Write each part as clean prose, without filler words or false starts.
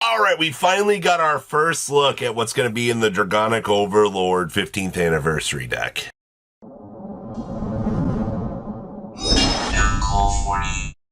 Alright, we finally got our first look at what's going to be in the Dragonic Overlord 15th anniversary deck.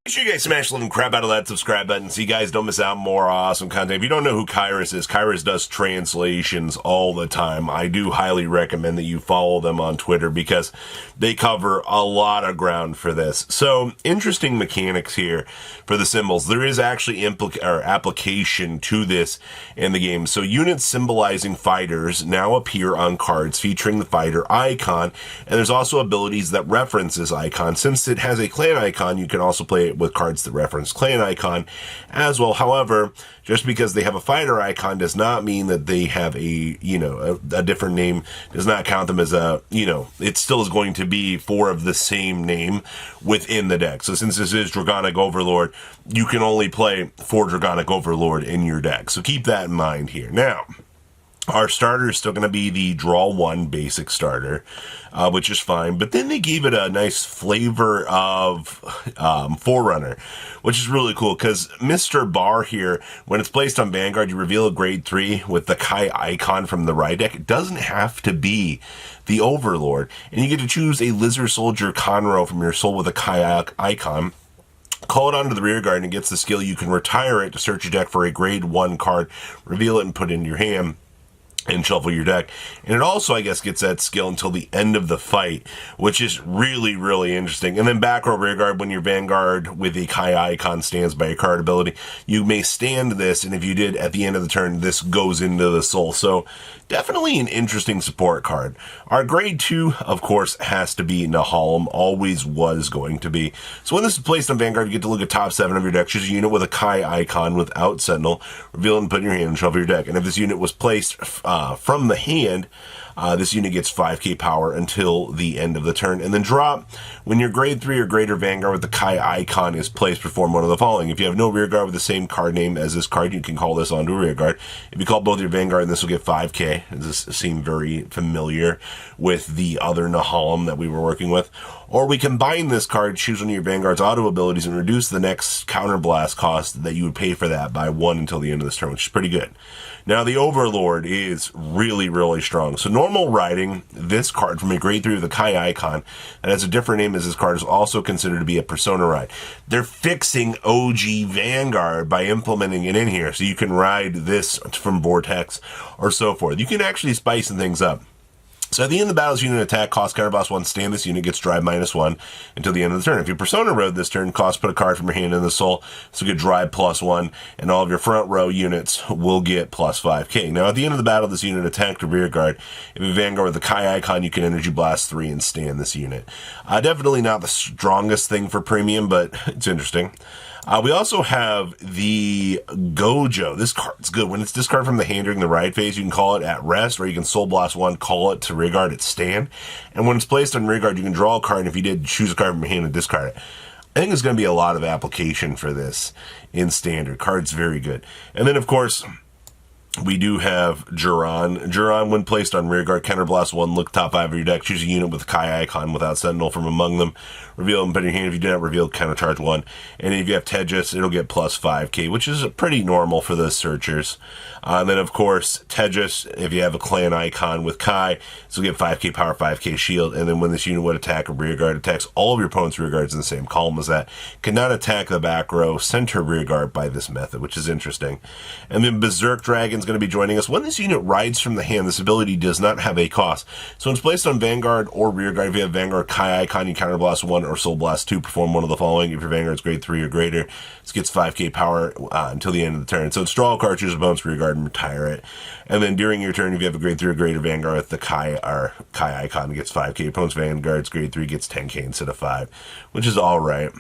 Make sure you guys smash the little crap out of that subscribe button so you guys don't miss out on more awesome content. If you don't know who Kairos is, Kairos does translations all the time. I do highly recommend that you follow them on Twitter because they cover a lot of ground for this. So, interesting mechanics here for the symbols. There is actually application to this in the game. So, units symbolizing fighters now appear on cards featuring the fighter icon, and there's also abilities that reference this icon. Since it has a clan icon, you can also play it with cards that reference clan icon as well. However, just because they have a fighter icon does not mean that they have a different name, does not count them as it still is going to be four of the same name within the deck. So since this is Dragonic Overlord, you can only play 4 Dragonic Overlord in your deck. So keep that in mind here. Now, our starter is still going to be the Draw 1 basic starter, which is fine. But then they gave it a nice flavor of Forerunner, which is really cool because Mr. Bar here, when it's placed on Vanguard, you reveal a grade 3 with the Kai icon from the Ride deck. It doesn't have to be the Overlord. And you get to choose a Lizard Soldier Conroe from your soul with a Kai icon. Call it onto the rear guard and it gets the skill. You can retire it to search your deck for a grade 1 card, reveal it and put it in your hand, and shuffle your deck. And it also, I guess, gets that skill until the end of the fight, which is really, really interesting. And then back row rear guard, when your Vanguard with a Kai icon stands by a card ability, you may stand this, and if you did at the end of the turn, this goes into the soul. So definitely an interesting support card. Our grade 2, of course, has to be Nahalum, always was going to be. So when this is placed on Vanguard, you get to look at top 7 of your deck, choose a unit with a Kai icon without Sentinel, reveal it and put it in your hand and shuffle your deck. And if this unit was placed from the hand, this unit gets 5k power until the end of the turn. And then drop, when your grade 3 or greater Vanguard with the Kai icon is placed, perform one of the following. If you have no rear guard with the same card name as this card, you can call this onto a rear guard. If you call both your Vanguard, this will get 5k. Does this seem very familiar with the other Nahalum that we were working with? Or we combine this card, choose one of your Vanguard's auto abilities, and reduce the next counterblast cost that you would pay for that by 1 until the end of this turn, which is pretty good. Now, the Overlord is really, really strong. So normal riding, this card from a grade 3 with a Kai icon that has a different name as this card is also considered to be a Persona ride. They're fixing OG Vanguard by implementing it in here, so you can ride this from Vortex or so forth. You can actually spice things up. So at the end of the battle's unit attack, cost counterblast 1, stand this unit, gets drive -1 until the end of the turn. If your Persona rode this turn, cost put a card from your hand in the soul, so you get drive +1, and all of your front row units will get +5k. Now at the end of the battle, this unit attacked a rear guard. If you Vanguard with the Kai icon, you can energy blast 3 and stand this unit. Definitely not the strongest thing for premium, but it's interesting. We also have the Gojo. This card's good. When it's discarded from the hand during the ride phase, you can call it at rest, or you can Soul Blast 1, call it to rear guard at stand. And when it's placed on rear guard, you can draw a card, and if you did, choose a card from your hand and discard it. I think there's going to be a lot of application for this in standard. Card's very good. And then, of course, we do have Juron. Juron, when placed on rear guard, counterblast 1, look top 5 of your deck, choose a unit with a Kai icon without Sentinel from among them, reveal them, put in your hand. If you do not reveal, countercharge 1. And if you have Tejas, it'll get +5k, which is pretty normal for the searchers. And then, of course, Tejas, if you have a clan icon with Kai, this will get 5k power, 5k shield. And then when this unit would attack a rear guard, attacks all of your opponent's rear guards in the same column as that. Cannot attack the back row center rear guard by this method, which is interesting. And then Berserk Dragon's going to be joining us. When this unit rides from the hand, this ability does not have a cost. So when it's placed on Vanguard or rear guard, if you have Vanguard Kai icon, you counterblast 1 or Soul Blast 2, perform one of the following. If your Vanguard's grade 3 or greater, this gets 5k power until the end of the turn. So it's draw a card, choose a opponent's rear guard, and retire it. And then during your turn, if you have a grade 3 or greater Vanguard with the Kai icon, it gets 5k. Opponent's Vanguard's grade 3 gets 10k instead of 5, which is alright.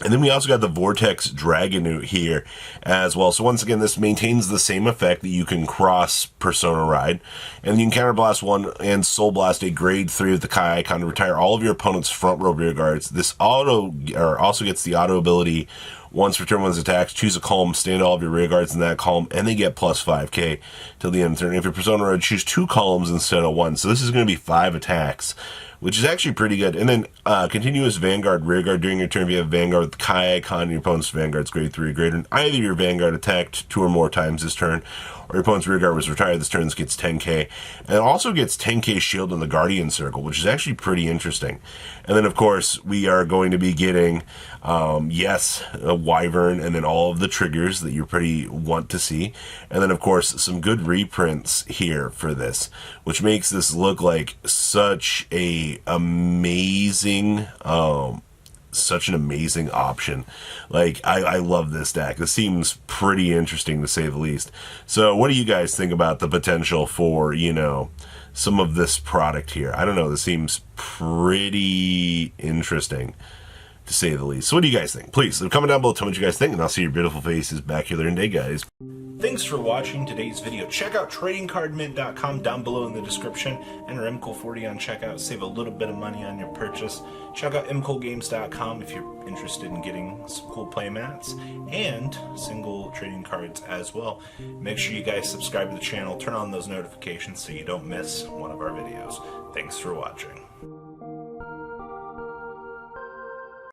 And then we also got the Vortex Dragon here as well. So once again, this maintains the same effect that you can cross Persona ride. And you can counterblast 1 and Soul Blast a grade 3 with the Kai icon to retire all of your opponent's front row rear guards. This also gets the auto ability. Once return one's attacks, choose a column, stand all of your rear guards in that column, and they get +5k till the end of the turn. If your Persona ride, choose 2 columns instead of 1. So this is going to be 5 attacks which is actually pretty good. And then continuous Vanguard rearguard. During your turn, if you have Vanguard with Kai icon, your opponent's Vanguard's grade 3 or greater, and either your Vanguard attacked 2 or more times this turn, or your opponent's rearguard was retired this turn, this gets 10k. And it also gets 10k shield in the Guardian Circle, which is actually pretty interesting. And then, of course, we are going to be getting, yes, a Wyvern, and then all of the triggers that you pretty want to see. And then, of course, some good reprints here for this, which makes this look like such a amazing, such an amazing option. Like, I love this deck. This seems pretty interesting, to say the least. So what do you guys think about the potential for, you know, some of this product here? I don't know. This seems pretty interesting, to say the least. So what do you guys think? Please comment down below, tell me what you guys think, and I'll see your beautiful faces back here later in the day, guys. Thanks for watching today's video. Check out tradingcardmint.com down below in the description. Enter MCOL40 on checkout. Save a little bit of money on your purchase. Check out mcolgames.com if you're interested in getting some cool play mats and single trading cards as well. Make sure you guys subscribe to the channel. Turn on those notifications so you don't miss one of our videos. Thanks for watching.